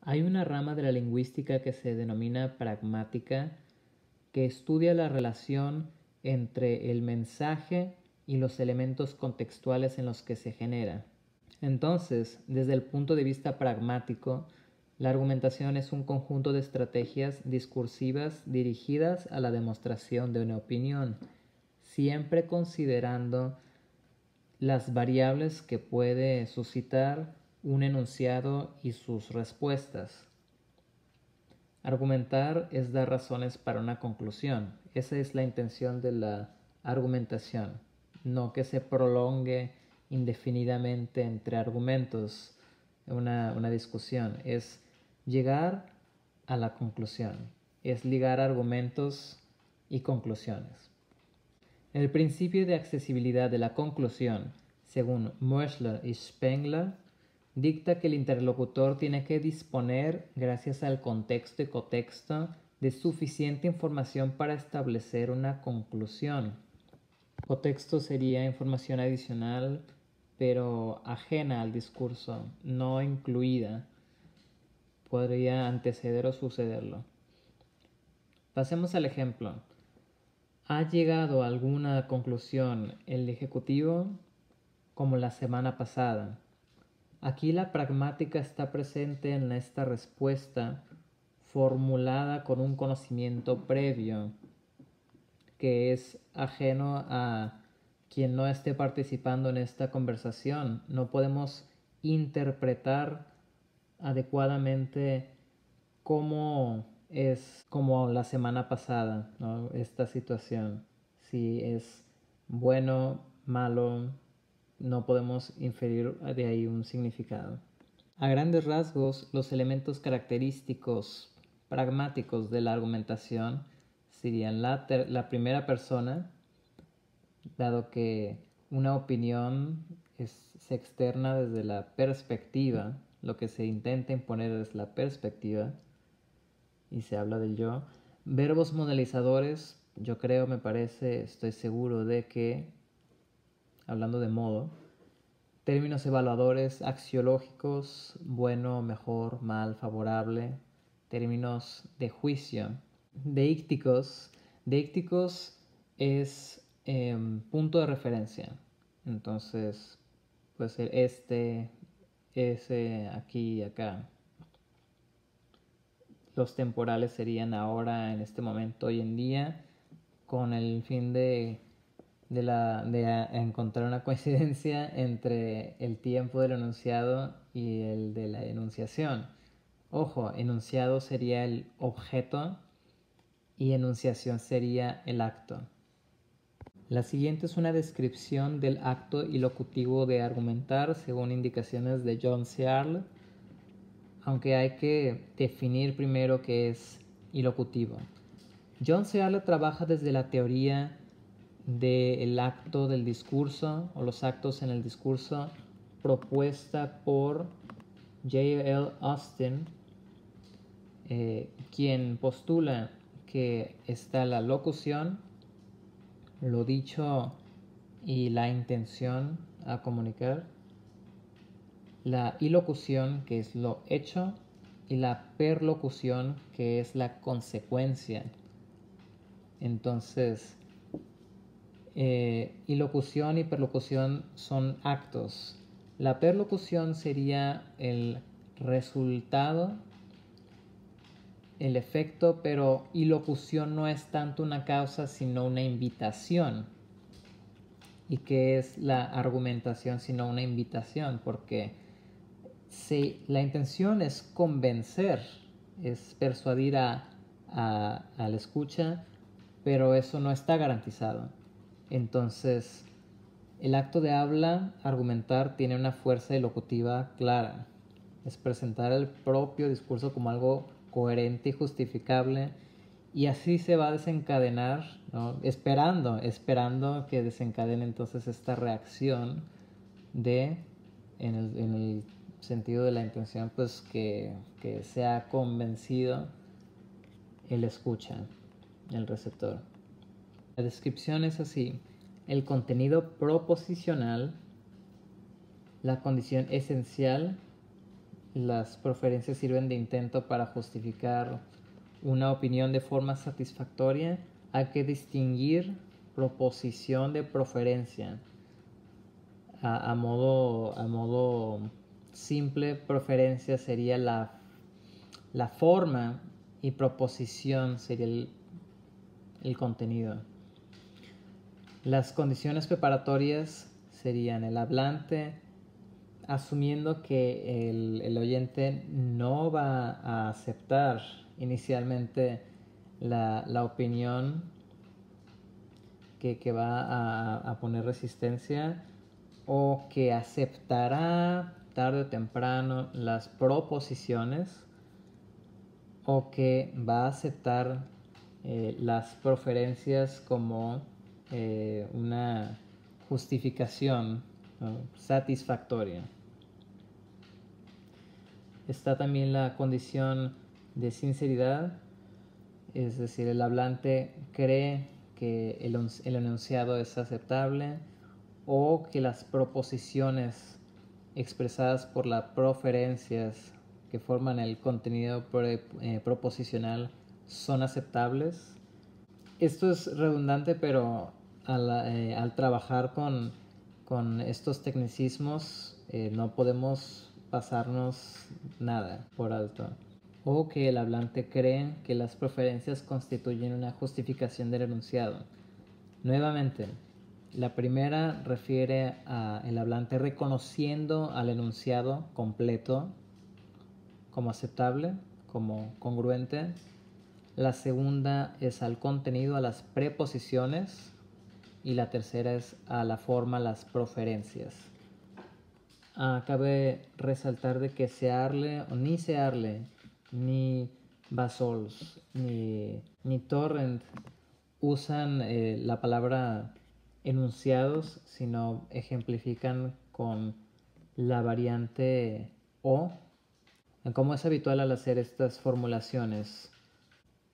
Hay una rama de la lingüística que se denomina pragmática, que estudia la relación entre el mensaje y los elementos contextuales en los que se genera. Entonces, desde el punto de vista pragmático, la argumentación es un conjunto de estrategias discursivas dirigidas a la demostración de una opinión, siempre considerando las variables que puede suscitar un enunciado y sus respuestas. Argumentar es dar razones para una conclusión. Esa es la intención de la argumentación, no que se prolongue indefinidamente entre argumentos una discusión. Es llegar a la conclusión, es ligar argumentos y conclusiones. El principio de accesibilidad de la conclusión, según Moeschler y Spengler, dicta que el interlocutor tiene que disponer, gracias al contexto y cotexto, de suficiente información para establecer una conclusión. Cotexto sería información adicional, pero ajena al discurso, no incluida. Podría anteceder o sucederlo. Pasemos al ejemplo. ¿Ha llegado a alguna conclusión el ejecutivo como la semana pasada? Aquí la pragmática está presente en esta respuesta formulada con un conocimiento previo que es ajeno a quien no esté participando en esta conversación. No podemos interpretar adecuadamente cómo es como la semana pasada, ¿no? Esta situación, si es bueno, malo, no podemos inferir de ahí un significado. A grandes rasgos, los elementos característicos pragmáticos de la argumentación serían la primera persona, dado que una opinión se externa desde la perspectiva, lo que se intenta imponer es la perspectiva y se habla del yo. Verbos modalizadores, yo creo, me parece, estoy seguro de que, hablando de modo, términos evaluadores axiológicos, bueno, mejor, mal, favorable, términos de juicio. Deícticos es punto de referencia. Entonces, puede ser este, ese, aquí y acá. Los temporales serían ahora, en este momento, hoy en día, con el fin de encontrar una coincidencia entre el tiempo del enunciado y el de la enunciación. Ojo, enunciado sería el objeto y enunciación sería el acto. La siguiente es una descripción del acto ilocutivo de argumentar según indicaciones de John Searle, aunque hay que definir primero qué es ilocutivo. John Searle trabaja desde la teoría del acto del discurso o los actos en el discurso propuesta por J.L. Austin, quien postula que está la locución, lo dicho y la intención a comunicar, la ilocución, que es lo hecho, y la perlocución, que es la consecuencia. Entonces, ilocución y perlocución son actos. La perlocución sería el resultado, el efecto, pero ilocución no es tanto una causa sino una invitación. ¿Y qué es la argumentación sino una invitación? Porque si la intención es convencer, es persuadir al escucha, pero eso no está garantizado. Entonces, el acto de habla, argumentar, tiene una fuerza elocutiva clara. Es presentar el propio discurso como algo coherente y justificable, y así se va a desencadenar, ¿no? Esperando que desencadene entonces esta reacción en el sentido de la intención, pues que sea convencido el escucha, el receptor. La descripción es así: el contenido proposicional, la condición esencial, las proferencias sirven de intento para justificar una opinión de forma satisfactoria, hay que distinguir proposición de proferencia. A modo simple, proferencia sería la forma y proposición sería el contenido. Las condiciones preparatorias serían el hablante, asumiendo que el oyente no va a aceptar inicialmente la opinión que va a poner resistencia, o que aceptará tarde o temprano las proposiciones, o que va a aceptar las proferencias como una justificación, ¿no?, satisfactoria. Está también la condición de sinceridad, es decir, el hablante cree que el enunciado es aceptable, o que las proposiciones expresadas por las proferencias que forman el contenido proposicional son aceptables. Esto es redundante, pero al trabajar con estos tecnicismos no podemos pasarnos nada por alto. O que el hablante cree que las proferencias constituyen una justificación del enunciado. Nuevamente, la primera refiere a el hablante reconociendo al enunciado completo como aceptable, como congruente. La segunda es al contenido, a las preposiciones. Y la tercera es a la forma, las proferencias. Cabe resaltar de que Searle, o ni Searle, ni Basols, ni Torrent usan la palabra enunciados, sino ejemplifican con la variante o. Como es habitual al hacer estas formulaciones,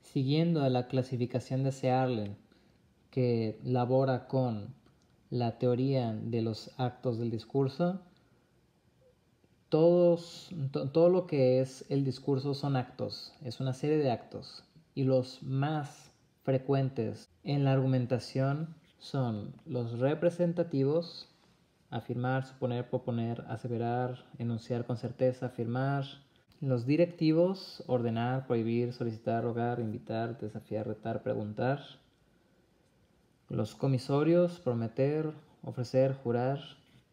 siguiendo a la clasificación de Searle, que labora con la teoría de los actos del discurso, todo lo que es el discurso son actos, es una serie de actos, y los más frecuentes en la argumentación son los representativos: afirmar, suponer, proponer, aseverar, enunciar con certeza, afirmar. Los directivos: ordenar, prohibir, solicitar, rogar, invitar, desafiar, retar, preguntar. Los comisorios: prometer, ofrecer, jurar.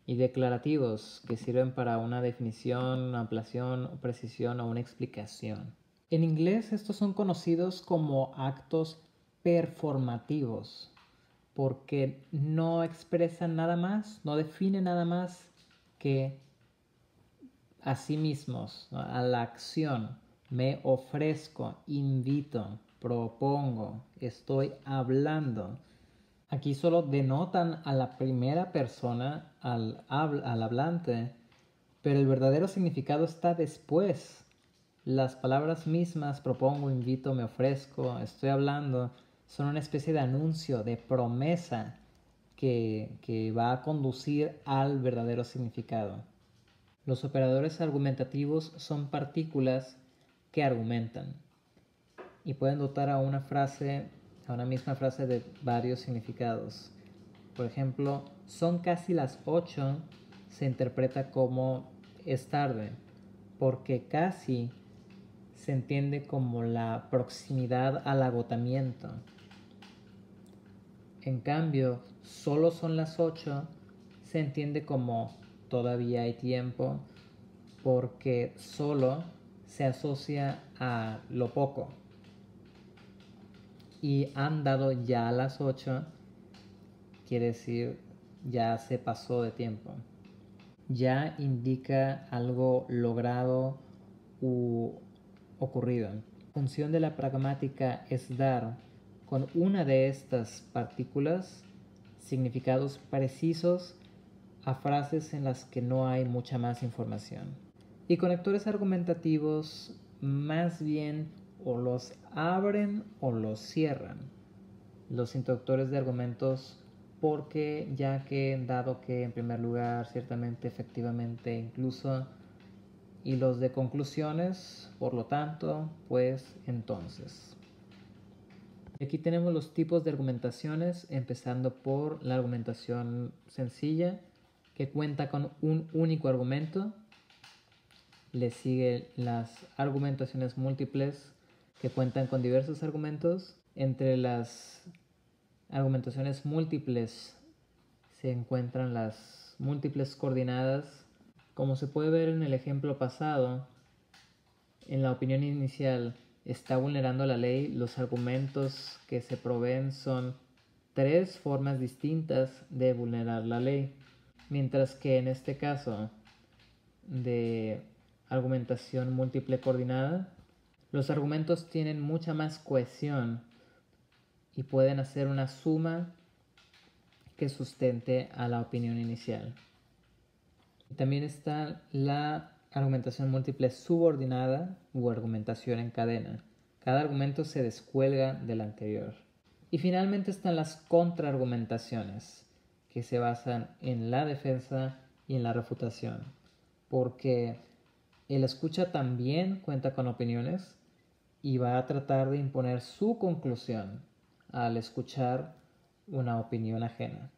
Y declarativos, que sirven para una definición, ampliación, precisión o una explicación. En inglés estos son conocidos como actos performativos, porque no expresan nada más, no definen nada más que a sí mismos, ¿no?, a la acción. Me ofrezco, invito, propongo, estoy hablando. Aquí solo denotan a la primera persona, al hablante, pero el verdadero significado está después. Las palabras mismas, propongo, invito, me ofrezco, estoy hablando, son una especie de anuncio, de promesa que va a conducir al verdadero significado. Los operadores argumentativos son partículas que argumentan y pueden dotar a una misma frase de varios significados. Por ejemplo, son casi las 8 se interpreta como es tarde, porque casi se entiende como la proximidad al agotamiento. En cambio, solo son las 8 se entiende como todavía hay tiempo, porque solo se asocia a lo poco. Y han dado ya a las 8 quiere decir ya se pasó de tiempo. Ya indica algo logrado u ocurrido. La función de la pragmática es dar con una de estas partículas significados precisos a frases en las que no hay mucha más información. Y conectores argumentativos más bien o los abren o los cierran los introductores de argumentos, porque ya que dado que en primer lugar ciertamente, efectivamente, incluso y los de conclusiones, por lo tanto, pues entonces. Aquí tenemos los tipos de argumentaciones, empezando por la argumentación sencilla, que cuenta con un único argumento. Le sigue las argumentaciones múltiples, que cuentan con diversos argumentos. Entre las argumentaciones múltiples se encuentran las múltiples coordinadas. Como se puede ver en el ejemplo pasado, en la opinión inicial está vulnerando la ley. Los argumentos que se proveen son 3 formas distintas de vulnerar la ley, mientras que en este caso de argumentación múltiple coordinada, los argumentos tienen mucha más cohesión y pueden hacer una suma que sustente a la opinión inicial. También está la argumentación múltiple subordinada u argumentación en cadena. Cada argumento se descuelga del anterior. Y finalmente están las contraargumentaciones, que se basan en la defensa y en la refutación, porque el escucha también cuenta con opiniones y va a tratar de imponer su conclusión al escuchar una opinión ajena.